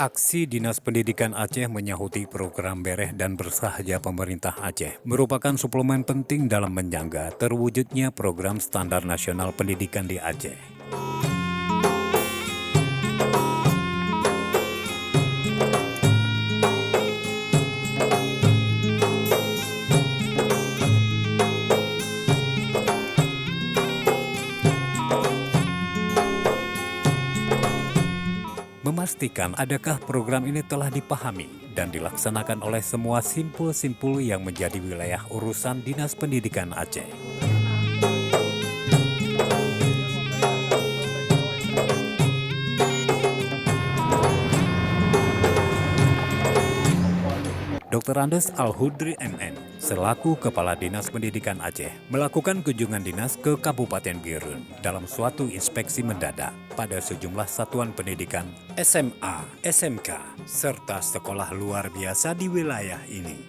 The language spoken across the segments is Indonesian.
Aksi Dinas Pendidikan Aceh menyahuti program Bereh dan Bersahaja pemerintah Aceh merupakan suplemen penting dalam menyangga terwujudnya program standar nasional pendidikan di Aceh. Memastikan adakah program ini telah dipahami dan dilaksanakan oleh semua simpul-simpul yang menjadi wilayah urusan Dinas Pendidikan Aceh. Dr. Andes Al-Hudri MN, selaku Kepala Dinas Pendidikan Aceh, melakukan kunjungan dinas ke Kabupaten Birun dalam suatu inspeksi mendadak pada sejumlah satuan pendidikan SMA, SMK, serta sekolah luar biasa di wilayah ini.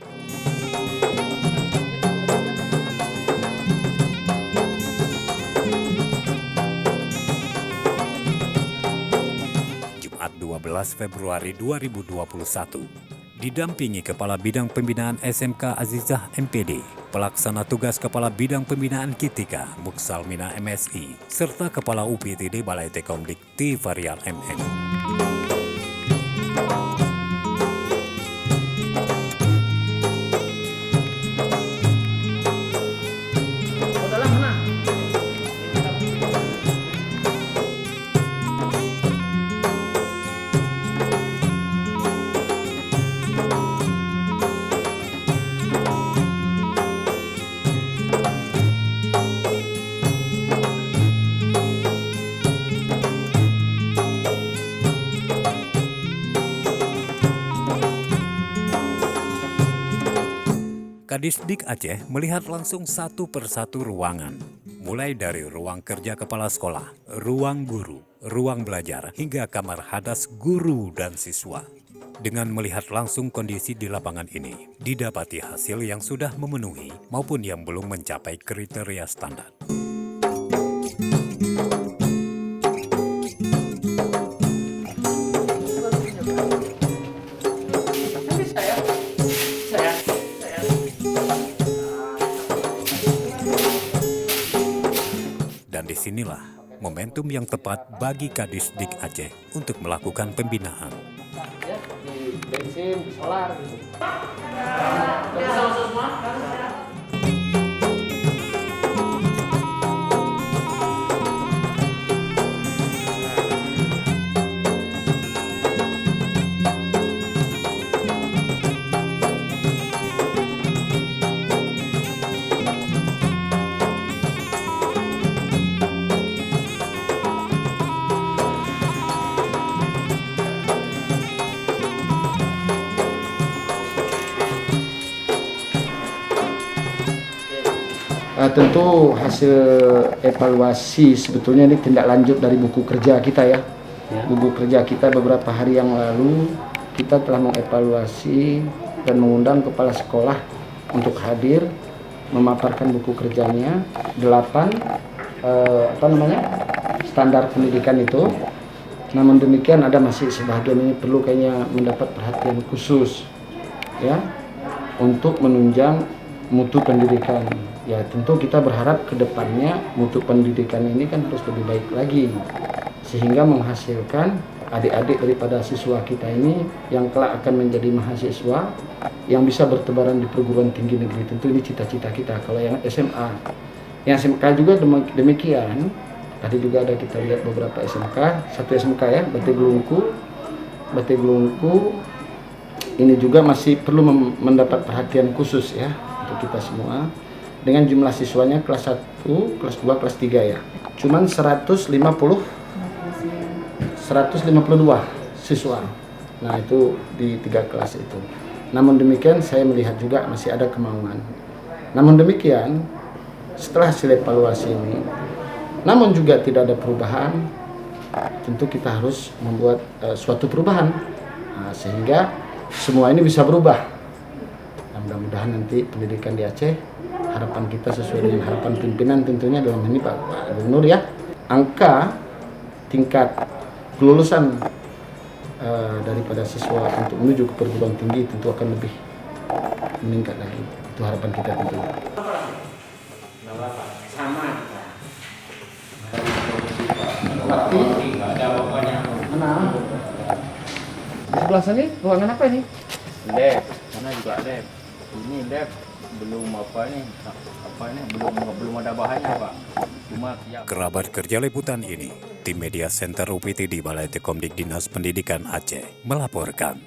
Jumat 12 Februari 2021. Didampingi Kepala Bidang Pembinaan SMK Azizah MPD, Pelaksana Tugas Kepala Bidang Pembinaan Kitika Muksalmina MSI, serta Kepala UPTD Balai Tekomdik T. Varial MN. Kadisdik Aceh melihat langsung satu persatu ruangan, mulai dari ruang kerja kepala sekolah, ruang guru, ruang belajar, hingga kamar hadas guru dan siswa. Dengan melihat langsung kondisi di lapangan ini, didapati hasil yang sudah memenuhi maupun yang belum mencapai kriteria standar. Dan disinilah momentum yang tepat bagi Kadisdik Aceh untuk melakukan pembinaan. Di bensin, di solar gitu. Tentu hasil evaluasi sebetulnya ini tindak lanjut dari buku kerja kita ya. Buku kerja kita beberapa hari yang lalu kita telah mengevaluasi dan mengundang kepala sekolah untuk hadir memaparkan buku kerjanya 8 standar pendidikan itu. Namun demikian ada masih sebagian ini perlu kayaknya mendapat perhatian khusus ya untuk menunjang mutu pendidikan. Ya tentu kita berharap ke depannya mutu pendidikan ini kan harus lebih baik lagi sehingga menghasilkan adik-adik daripada siswa kita ini yang kelak akan menjadi mahasiswa yang bisa bertebaran di perguruan tinggi negeri. Tentu ini cita-cita kita. Kalau yang SMA, yang SMK juga demikian. Tadi juga ada kita lihat beberapa SMK, satu SMK ya, Bate Gelungku ini juga masih perlu mendapat perhatian khusus ya untuk kita semua. Dengan jumlah siswanya kelas 1, kelas 2, kelas 3 ya. Cuman 152 siswa. Nah, itu di 3 kelas itu. Namun demikian saya melihat juga masih ada kemauan. Namun demikian setelah hasil evaluasi ini, namun juga tidak ada perubahan, tentu kita harus membuat suatu perubahan. Nah, sehingga semua ini bisa berubah. Nah, mudah-mudahan nanti pendidikan di Aceh, harapan kita sesuai dengan harapan pimpinan tentunya dalam ini Pak Gubernur ya, angka tingkat kelulusan daripada siswa untuk menuju ke perguruan tinggi tentu akan lebih meningkat lagi. Itu harapan kita tentu. Sama. Tapi mana? Di sebelah sini ruangan apa ini? Lab, sana juga lab. Ini lab belum belum ada bahannya, Pak. Cuma siap. Kerabat kerja liputan ini, tim Media Center UPT di Balai Tekomdik Dinas Pendidikan Aceh melaporkan.